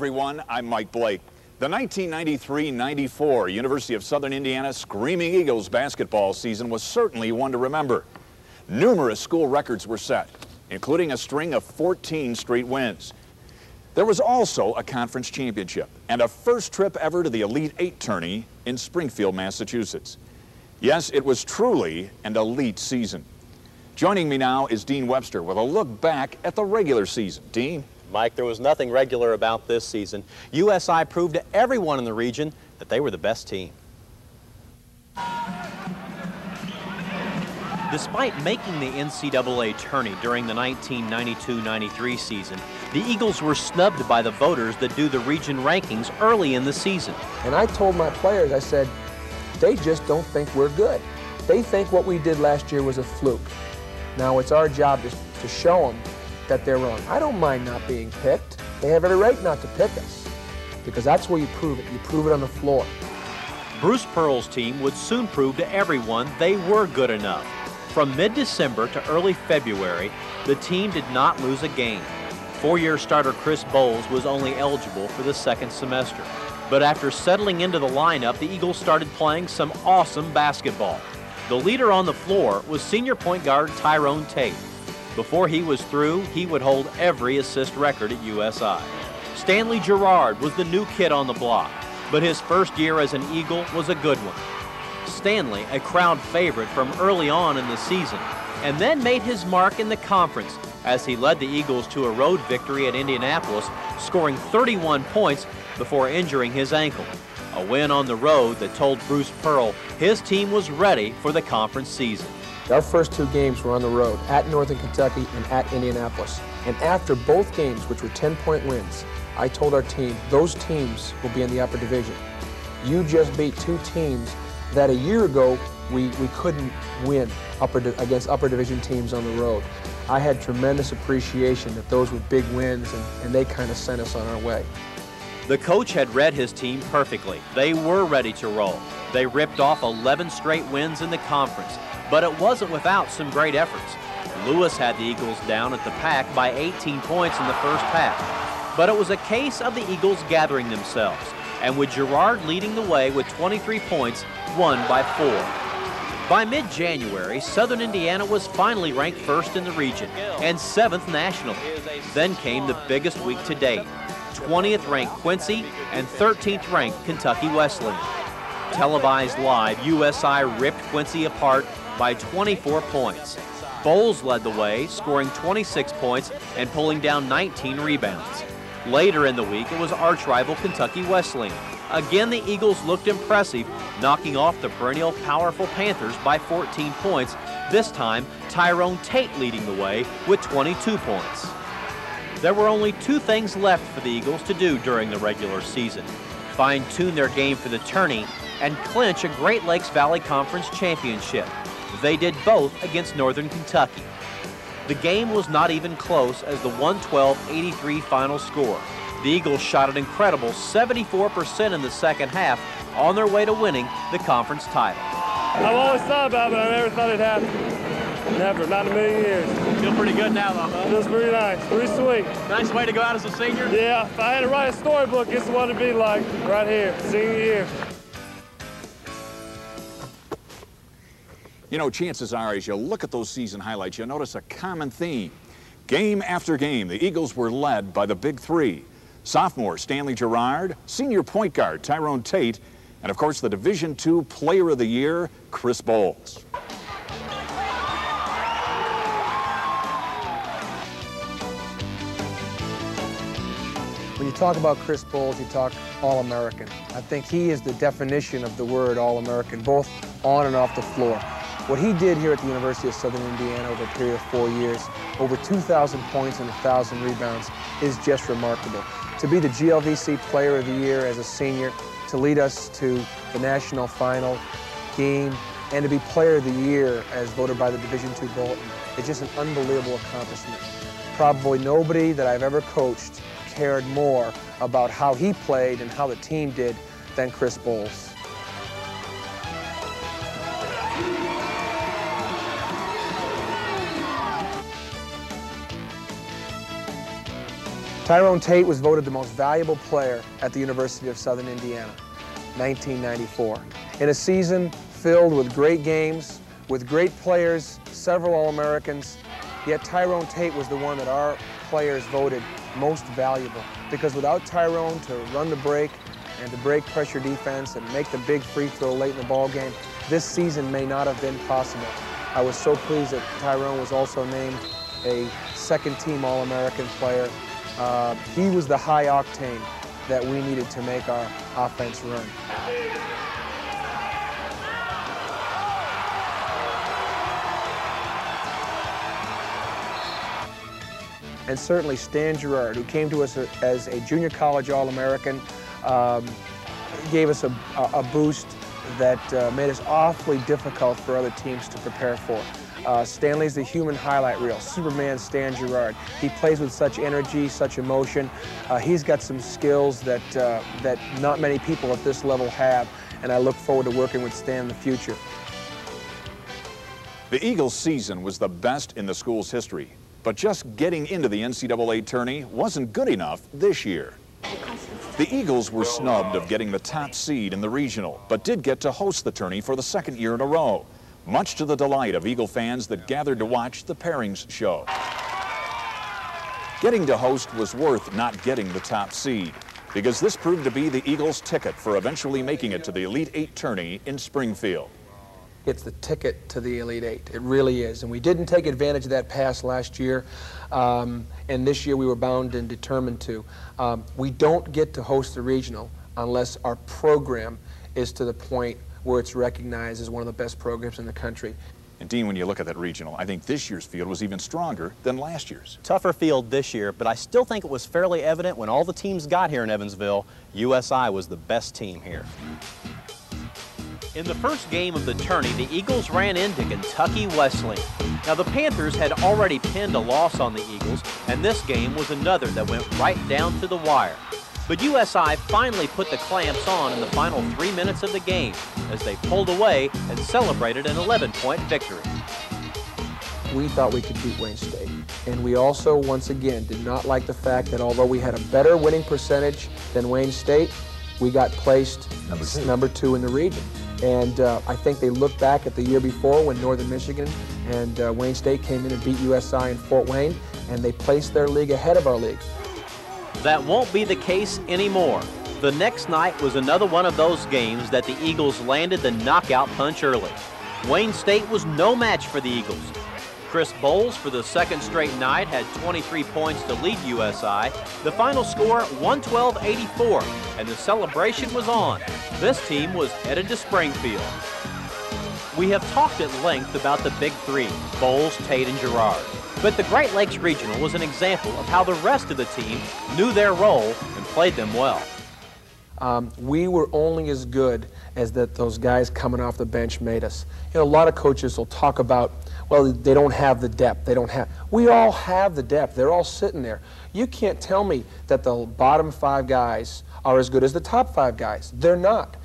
everyone. I'm Mike Blake. The 1993-94 University of Southern Indiana Screaming Eagles basketball season was certainly one to remember. Numerous school records were set, including a string of 14 straight wins. There was also a conference championship and a first trip ever to the Elite Eight tourney in Springfield, Massachusetts. Yes, it was truly an elite season. Joining me now is Dean Webster with a look back at the regular season. Dean? Mike, there was nothing regular about this season. USI proved to everyone in the region that they were the best team. Despite making the NCAA tourney during the 1992-93 season, the Eagles were snubbed by the voters that do the region rankings early in the season. And I told my players, I said, they just don't think we're good. They think what we did last year was a fluke. Now it's our job to show them that they're wrong. I don't mind not being picked. They have every right not to pick us, because that's where you prove it. You prove it on the floor. Bruce Pearl's team would soon prove to everyone they were good enough. From mid-December to early February, the team did not lose a game. Four-year starter Chris Bowles was only eligible for the second semester. But after settling into the lineup, the Eagles started playing some awesome basketball. The leader on the floor was senior point guard Tyrone Tate. Before he was through, he would hold every assist record at USI. Stanley Gerard was the new kid on the block, but his first year as an Eagle was a good one. Stanley, a crowd favorite from early on in the season, and then made his mark in the conference as he led the Eagles to a road victory at Indianapolis, scoring 31 points before injuring his ankle. A win on the road that told Bruce Pearl his team was ready for the conference season. Our first two games were on the road, at Northern Kentucky and at Indianapolis. And after both games, which were 10-point wins, I told our team, those teams will be in the upper division. You just beat two teams that a year ago we couldn't win against upper division teams on the road. I had tremendous appreciation that those were big wins, and they kind of sent us on our way. The coach had read his team perfectly. They were ready to roll. They ripped off 11 straight wins in the conference, but it wasn't without some great efforts. Lewis had the Eagles down at the pack by 18 points in the first half, but it was a case of the Eagles gathering themselves, and with Gerard leading the way with 23 points, won by 4. By mid-January, Southern Indiana was finally ranked first in the region and 7th nationally. Then came the biggest week to date. 20th ranked Quincy and 13th ranked Kentucky Wesleyan. Televised live, USI ripped Quincy apart by 24 points. Bowles led the way, scoring 26 points and pulling down 19 rebounds. Later in the week, it was arch-rival Kentucky Wesleyan. Again, the Eagles looked impressive, knocking off the perennial powerful Panthers by 14 points, this time Tyrone Tate leading the way with 22 points. There were only two things left for the Eagles to do during the regular season: fine-tune their game for the tourney and clinch a Great Lakes Valley Conference championship. They did both against Northern Kentucky. The game was not even close as the 112-83 final score. The Eagles shot an incredible 74% in the second half, on their way to winning the conference title. I've always thought about it, but I never thought it'd happen. Never, not in a million years. Feel pretty good now, though, huh? Feels pretty nice, pretty sweet. Nice way to go out as a senior? Yeah, if I had to write a storybook, this is what it'd be like right here, senior year. You know, chances are, as you look at those season highlights, you'll notice a common theme. Game after game, the Eagles were led by the big three: sophomore Stanley Gerard, senior point guard Tyrone Tate, and of course the Division II Player of the Year, Chris Bowles. When you talk about Chris Bowles, you talk All-American. I think he is the definition of the word All-American, both on and off the floor. What he did here at the University of Southern Indiana over a period of 4 years, over 2,000 points and 1,000 rebounds, is just remarkable. To be the GLVC Player of the Year as a senior, to lead us to the national final game, and to be Player of the Year as voted by the Division II Bulletin, is just an unbelievable accomplishment. Probably nobody that I've ever coached cared more about how he played and how the team did than Chris Bowles. Tyrone Tate was voted the most valuable player at the University of Southern Indiana, 1994. In a season filled with great games, with great players, several All-Americans, yet Tyrone Tate was the one that our players voted most valuable, because without Tyrone to run the break and to break pressure defense and make the big free throw late in the ball game, this season may not have been possible. I was so pleased that Tyrone was also named a second-team All-American player. He was the high octane that we needed to make our offense run. And certainly Stan Gerard, who came to us as a junior college All-American, gave us a boost that made us awfully difficult for other teams to prepare for. Stanley's the human highlight reel, Superman Stan Gerard. He plays with such energy, such emotion. He's got some skills that not many people at this level have, and I look forward to working with Stan in the future. The Eagles' season was the best in the school's history, but just getting into the NCAA tourney wasn't good enough this year. The Eagles were snubbed of getting the top seed in the regional, but did get to host the tourney for the second year in a row, much to the delight of Eagle fans that gathered to watch the pairings show. Getting to host was worth not getting the top seed, because this proved to be the Eagles' ticket for eventually making it to the Elite Eight tourney in Springfield. It's the ticket to the Elite Eight. It really is. And we didn't take advantage of that pass last year. And this year we were bound and determined to. We don't get to host the regional unless our program is to the point where it's recognized as one of the best programs in the country. And Dean, when you look at that regional, I think this year's field was even stronger than last year's. Tougher field this year, but I still think it was fairly evident when all the teams got here in Evansville, USI was the best team here. In the first game of the tourney, the Eagles ran into Kentucky Wesleyan. Now, the Panthers had already pinned a loss on the Eagles, and this game was another that went right down to the wire. But USI finally put the clamps on in the final 3 minutes of the game as they pulled away and celebrated an 11-point victory. We thought we could beat Wayne State. And we also, once again, did not like the fact that although we had a better winning percentage than Wayne State, we got placed number two in the region. And I think they looked back at the year before when Northern Michigan and Wayne State came in and beat USI in Fort Wayne, and they placed their league ahead of our league. That won't be the case anymore. The next night was another one of those games that the Eagles landed the knockout punch early. Wayne State was no match for the Eagles. Chris Bowles, for the second straight night, had 23 points to lead USI. The final score, 112-84, and the celebration was on. This team was headed to Springfield. We have talked at length about the big three, Bowles, Tate, and Gerard. But the Great Lakes Regional was an example of how the rest of the team knew their role and played them well. We were only as good as those guys coming off the bench made us. You know, a lot of coaches will talk about, well, they don't have the depth. We all have the depth. They're all sitting there. You can't tell me that the bottom 5 guys are as good as the top 5 guys. They're not.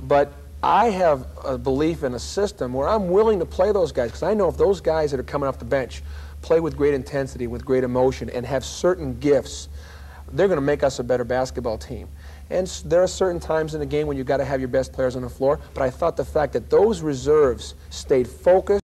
But I have a belief in a system where I'm willing to play those guys, because I know if those guys that are coming off the bench play with great intensity, with great emotion, and have certain gifts, they're going to make us a better basketball team. And there are certain times in the game when you've got to have your best players on the floor, but I thought the fact that those reserves stayed focused